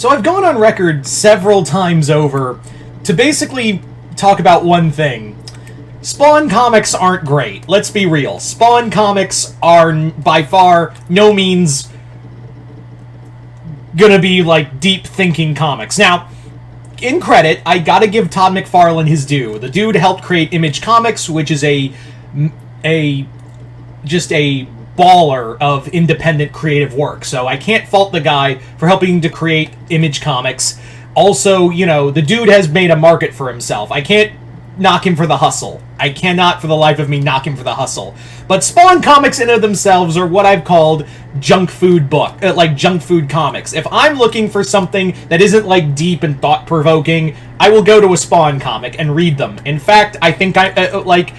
So I've gone on record several times over to basically talk about one thing. Spawn comics aren't great. Let's be real. Spawn comics are by far no means gonna be like deep thinking comics. Now, in credit, I gotta give Todd McFarlane his due. The dude helped create Image Comics, which is just a baller of independent creative work. So I can't fault the guy for helping to create Image Comics. Also, you know, the dude has made a market for himself. I can't knock him for the hustle. I cannot for the life of me knock him for the hustle. But Spawn comics in and of themselves are what I've called junk food like junk food comics. If I'm looking for something that isn't like deep and thought-provoking, I will go to a Spawn comic and read them. In fact, I think nothing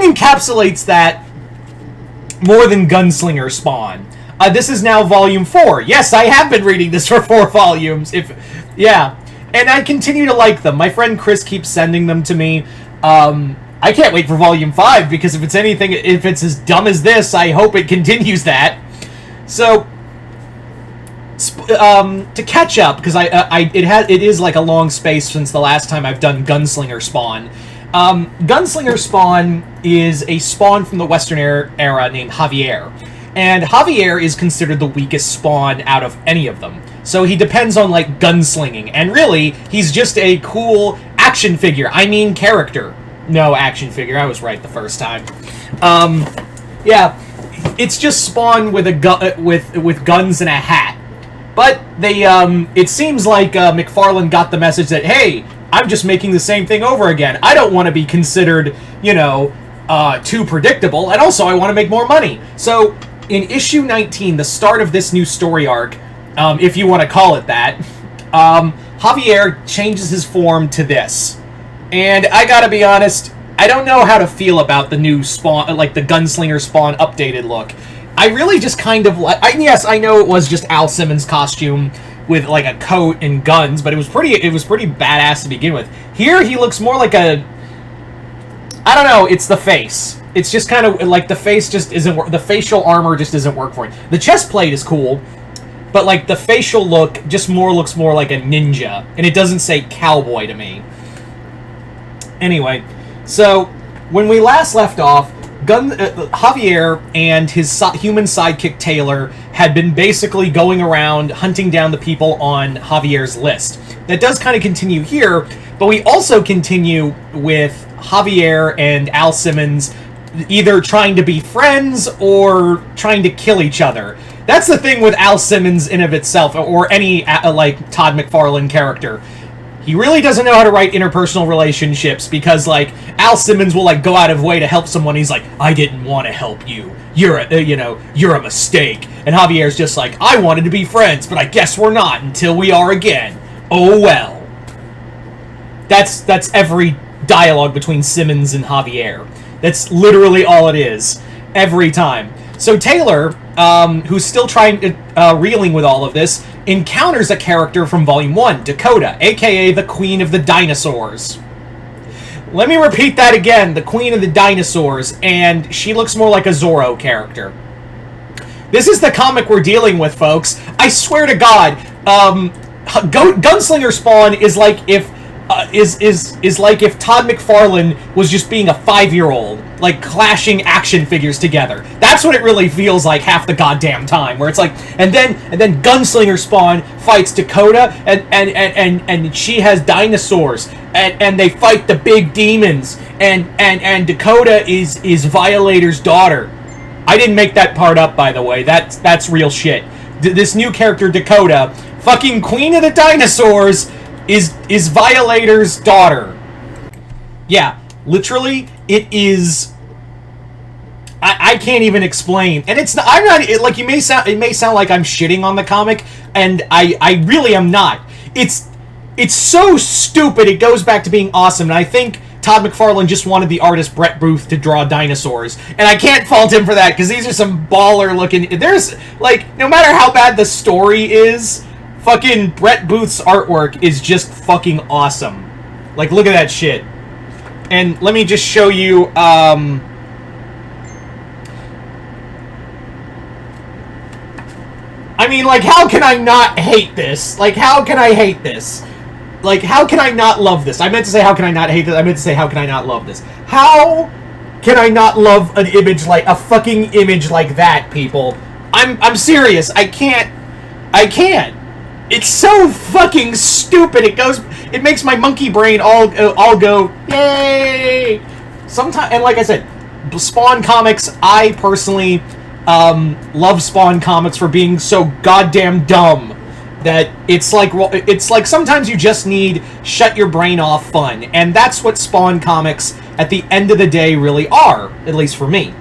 encapsulates that more than Gunslinger Spawn. This is now volume 4. Yes, I have been reading this for 4 volumes. And I continue to like them. My friend Chris keeps sending them to me. I can't wait for volume 5 because if it's as dumb as this, I hope it continues that. So, to catch up, because it is like a long space since the last time I've done Gunslinger Spawn. Gunslinger Spawn is a Spawn from the Western era named Javier. And Javier is considered the weakest Spawn out of any of them. So he depends on, like, gunslinging. And really, he's just a cool action figure. I mean character. No, action figure. I was right the first time. Yeah. It's just Spawn with with guns and a hat. But they, it seems like McFarlane got the message that, hey, I'm just making the same thing over again. I don't want to be considered, you know, too predictable. And also, I want to make more money. So, in issue 19, the start of this new story arc, if you want to call it that, Javier changes his form to this. And I gotta be honest, I don't know how to feel about the new Spawn, like the Gunslinger Spawn updated look. I really just kind of like, yes, I know it was just Al Simmons' costume with like a coat and guns, but it was pretty badass to begin with. Here, he looks more like I don't know, it's the face. It's just kind of like the face just isn't the facial armor just doesn't work for it. The chest plate is cool, but like the facial look just looks more like a ninja, and it doesn't say cowboy to me. Anyway, so when we last left off, Javier and his human sidekick Taylor had been basically going around hunting down the people on Javier's list. That does kind of continue here, but we also continue with Javier and Al Simmons either trying to be friends or trying to kill each other. That's the thing with Al Simmons in of itself, or any like Todd McFarlane character. He really doesn't know how to write interpersonal relationships because, like, Al Simmons will, like, go out of way to help someone. He's like, I didn't want to help you. You're a mistake. And Javier's just like, I wanted to be friends, but I guess we're not until we are again. Oh, well. That's every dialogue between Simmons and Javier. That's literally all it is. Every time. So Taylor, who's still reeling with all of this, encounters a character from Volume 1, Dakota, aka the Queen of the Dinosaurs. Let me repeat that again, the Queen of the Dinosaurs, and she looks more like a Zorro character. This is the comic we're dealing with, folks. I swear to God, Gunslinger Spawn is like if Todd McFarlane was just being a 5-year-old, like clashing action figures together. That's what it really feels like half the goddamn time. Where it's like, and then Gunslinger Spawn fights Dakota, and she has dinosaurs, and they fight the big demons, and Dakota is Violator's daughter. I didn't make that part up, by the way. That's real shit. This new character Dakota, fucking Queen of the Dinosaurs, is Violator's daughter. Yeah, literally, it is. I can't even explain, and it's not. I'm not like you may sound. It may sound like I'm shitting on the comic, and I really am not. It's so stupid. It goes back to being awesome, and I think Todd McFarlane just wanted the artist Brett Booth to draw dinosaurs, and I can't fault him for that because these are some baller looking. There's like, no matter how bad the story is, fucking Brett Booth's artwork is just fucking awesome. Like, look at that shit. And let me just show you, I mean, like, how can I not hate this? Like, how can I hate this? Like, how can I not love this? I meant to say, how can I not hate this? I meant to say, how can I not love this? How can I not love an image like, a fucking image like that, people? I'm serious. I can't. It's so fucking stupid. It makes my monkey brain all go, yay! Sometimes, and like I said, Spawn comics, I personally love Spawn comics for being so goddamn dumb that it's like sometimes you just need shut your brain off fun, and that's what Spawn comics at the end of the day really are, at least for me.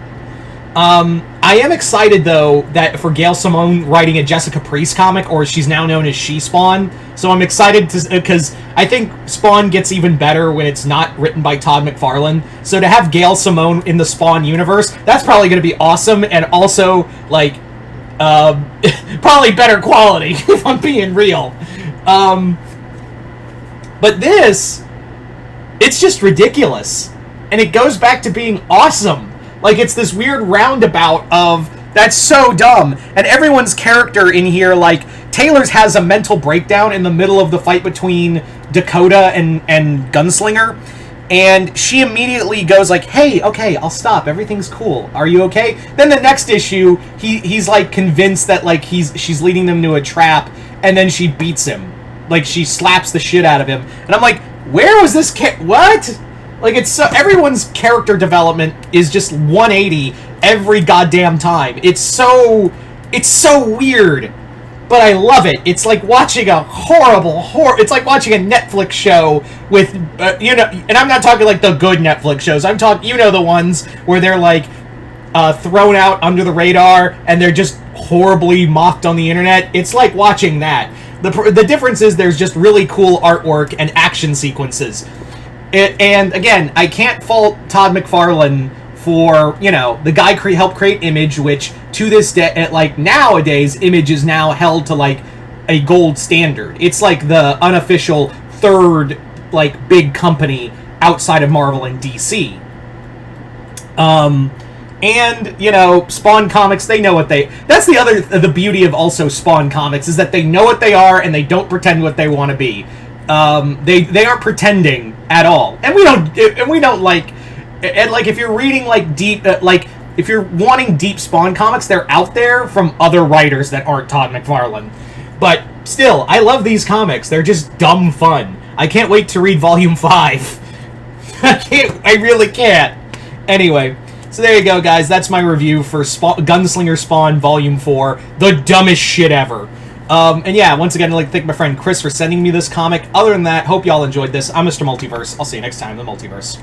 I am excited, though, that for Gail Simone writing a Jessica Priest comic, or she's now known as She-Spawn, so I'm excited because I think Spawn gets even better when it's not written by Todd McFarlane, so to have Gail Simone in the Spawn universe, that's probably going to be awesome, and also, like, probably better quality, if I'm being real. But this, it's just ridiculous, and it goes back to being awesome. Like, it's this weird roundabout of, that's so dumb. And everyone's character in here, like, Taylor's has a mental breakdown in the middle of the fight between Dakota and Gunslinger. And she immediately goes like, hey, okay, I'll stop. Everything's cool. Are you okay? Then the next issue, he's like, convinced that, like, she's leading them to a trap. And then she beats him. Like, she slaps the shit out of him. And I'm like, where was this what? Like, it's so, everyone's character development is just 180 every goddamn time. It's so weird, but I love it. It's like watching a it's like watching a Netflix show with, and I'm not talking like the good Netflix shows. I'm talking, the ones where they're like, thrown out under the radar and they're just horribly mocked on the internet. It's like watching that. The difference is there's just really cool artwork and action sequences. And again, I can't fault Todd McFarlane for, the guy helped create Image, which to this day, like nowadays, Image is now held to like a gold standard. It's like the unofficial third, like, big company outside of Marvel and DC. And, Spawn Comics, they know what that's the beauty of also Spawn Comics, is that they know what they are and they don't pretend what they want to be. They aren't pretending at all, and we don't like, and like, if you're reading like deep, like if you're wanting deep Spawn comics, they're out there from other writers that aren't Todd McFarlane. But still, I love these comics. They're just dumb fun. I can't wait to read Volume 5. I really can't. Anyway, so there you go, guys. That's my review for Gunslinger Spawn Volume 4, the dumbest shit ever. And yeah, once again, I'd like to thank my friend Chris for sending me this comic. Other than that, hope y'all enjoyed this. I'm Mr. Multiverse. I'll see you next time in the Multiverse.